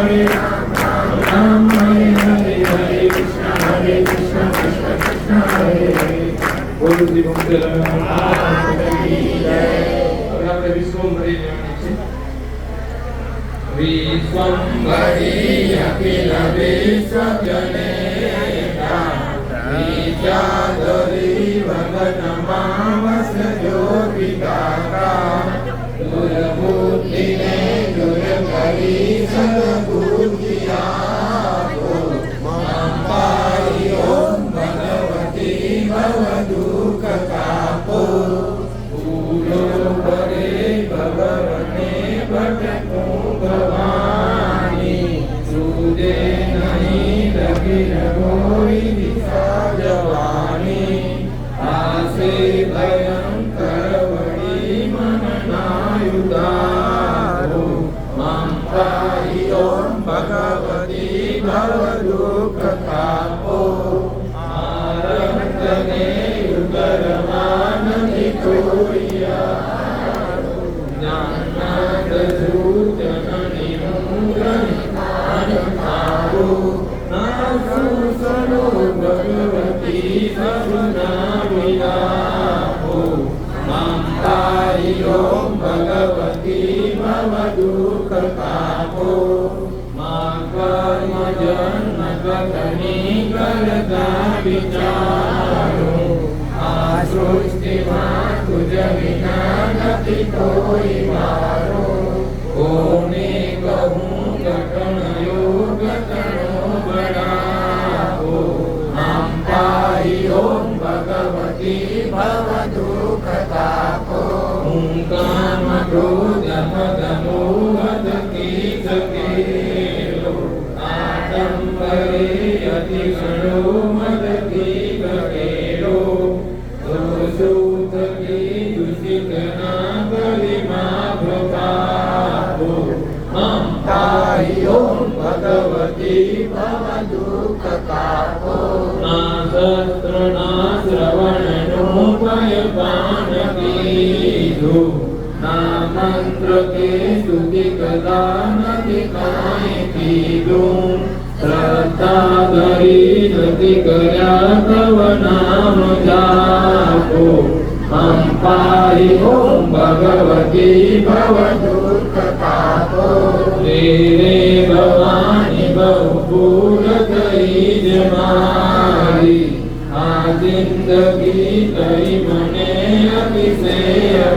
Hare Ram, Hare Hare, Hare Krishna, Krishna Krishna, Hare Hare. બોલો શ્રી ભક્તરામ કી જય. હવે આપણે વિશ્વંભરી લેવાની છે. વિશ્વંભરી અખિલ વિશ્વજનેતા વિદ્યાધરી ભગતમાવસ જ્યોતિકાકા દુર્બુદ્ધિને દૂર કરી સદબુદ્ધિ આપો. પાઈ ઓમ ભગવતી ભવદુઃખ કાપો. ભૂલો કરે ભગવને ભટકો ભવાની સુજે નહીં લગી રઘોઈ દિશા જવાની. આસે ભયંકર વળી મન નાયુદારો. મમ પાઈ ઓમ ભગવતી ભવદુઃખ કાપો. આરંગને યુગરમાન નિકોરિયારો. જ્ઞાનાદ સૂચનની મૂંગનિમાનકારો. નાસુ સનો ભગવતી સગુણા વિલાપો. મમ પાઈ ઓમ ભગવતી ભવદુઃખ કાપો. મા કર્મ જન્મ ગતની કરતા વિચારો. આ સૃષ્ટિમાં તુજ વિના નથી કોઈ મારો. કોને કહું ઘટન યોગ તણો બળાવો. મમ પાઈ ઓમ ભગવતી ભવદુઃખ તાપો. હું કામ ક્રોધ મદ મોહ કી સકેલો. આડંબરે અતિ ઘણો મદ કી કકેલો. દોષોત કી દુષિત ના ગલિમા પ્રભાવો. મમ પાઈ ઓમ ભગવતી ભવદુઃખ કાપો. ના શસ્ત્ર ના શ્રવણ નો ભય પાન કીધું. ના મંત્ર કે સ્તુતિ કદા નથી કાંઈ કીધું. શ્રદ્ધા ધરી નથી કર્યા તવ નામ જાપો. મમ પાઈ ઓમ ભગવતી ભવદુઃખ કાપો. રે રે ભવાની બહુ ભૂલ થઈ જ મારી. આ જિંદગી થઈ મને અતિશય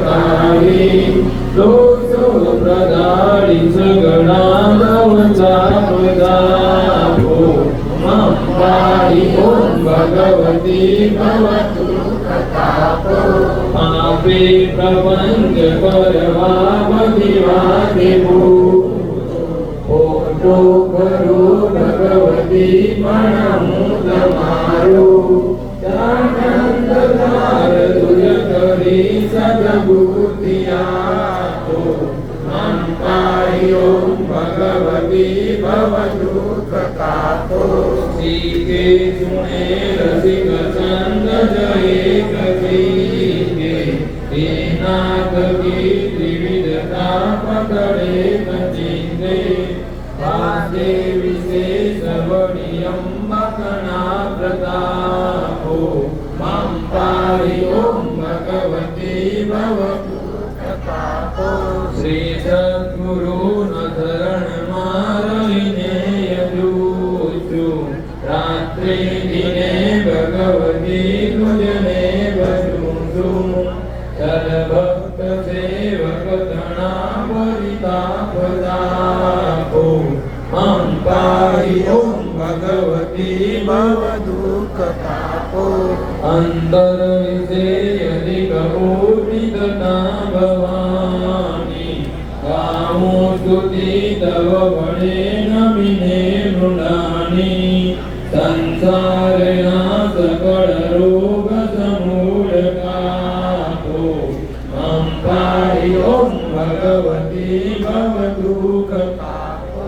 ભારી. દોષો પ્રદાડી સગડા નવચાપ જાપો. મમ પાઈ ઓમ ભગવતી ભવદુઃખ કાપો. પાપે પ્રપંચ કરવા બધી વાતે ખોટો ખરું ભગવતી પણ હું તમારું. આનંદ ધાર દુર કરી સદબુદ્ધિ આપો. મમ પાઈ ઓમ ભગવતી ભવદુઃખ કાપો. શીખે સુણે રસિક ચંદ જય કથીકે. તેના કકી ત્રિવિધતા પકડે કચિંદે. વાદે વિશેષ વડિયમ બકણા પ્રતાપો. મમ પાઈ ઓમ ભગવતી ભવદુઃખ કાપો. શ્રી સદ્ગુરુ ન શરણમાં રહીને યજું. રાત્રિ દિને ભગવતી તુજને ભજું છું. સર્વભક્ત સેવક તણા પરિતાપ તાપો. મમ પાઈ ઓમ ભગવતી ભવદુઃખ કાપો. અંતર વિશે અધિક ઉદિતતા ભવાની. ગામો સ્તુતિ તવ વડે નમીને મૃણાની. સંસારના સકળ રોગ સમૂળ કાપો. મમ પાઈ ઓમ ભગવતી ભવદુઃખ કાપો.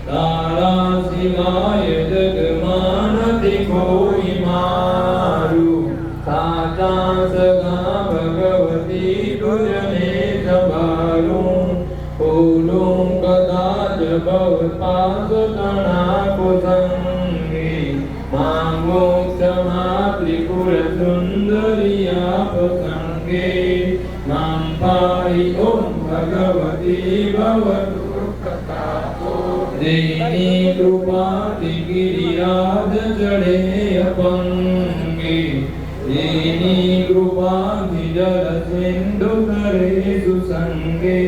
તારા સિવાય જગમાં નથી કોઈ મારું. સાચા સગા ભગવતી તુજને સંભાળું. બોલું કદાચ ભવપાસો તણાકો સંગે માંગો ક્ષમા ત્રિપુર સુંદરી આપ સંગે નામ પાઈ ઓમ ભગવતી ભવદુઃખતાપો જેની કૃપાથી ગિરિરાજ ચડે અપંગે જેની કૃપાથી જલ સિંધુ કરે સુસંગે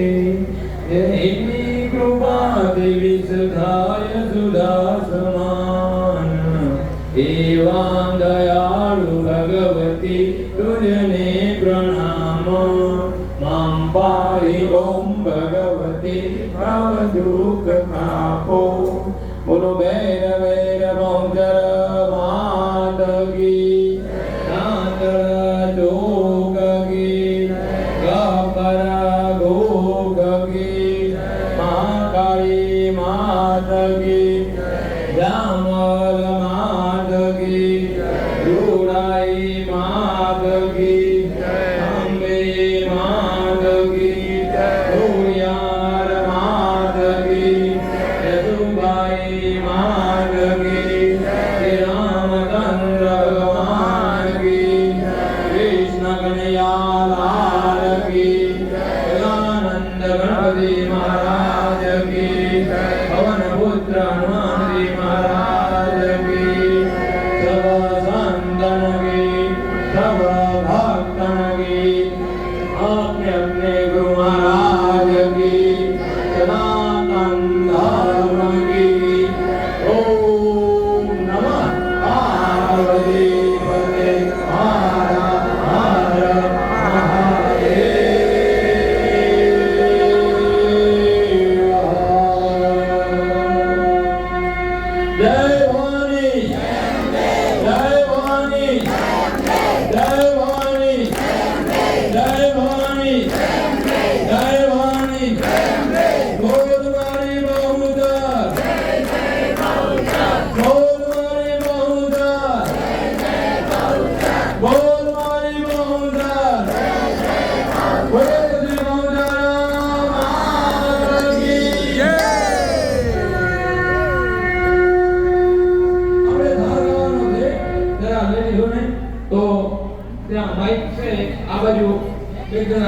જેની કૃપાથી વિષધાય સુધા સમાન એવા દયાળુ ભગવતી તુજને પ્રણામ મામ પાહી ઓમ ભગવતી ભવ દુઃખ કાપો બોલો વેર વેર મોજર માત કી નાંદળ જોગ કી ગપર ગોગ કી મહાકાળી માત કી જામલ માત કી રૂડાઈ માત કી અંબે માત કી ખોડિયાર માત કી યદુબાઈ માત કી શ્રી રામચંદ્ર ભગવાન કી કૃષ્ણ કનૈયા લાલ કી સદાનંદ ગણપતિ મહારાજ કી પવન પુત્ર હનુમાનજી મહારાજ કી સબ સંતન કી સબ ભક્તન કી अपने अपने गुरु महाराज की सनातन धर्म की ओम नमः पार्वती पते हर हर महादेव जय भवानी जय भवानी जय भवानी जय भवानी जय भवानी बोल तुम्हारी बहुदा बोल तुम्हारी बहुदा बोल तुम्हारी बहुदा बोल श्री बहुदा माता की जय આપણે ધારવાનો છે જરા લઈ લો ને તો ત્યાં માઈક છે આ બાજુ એક જણ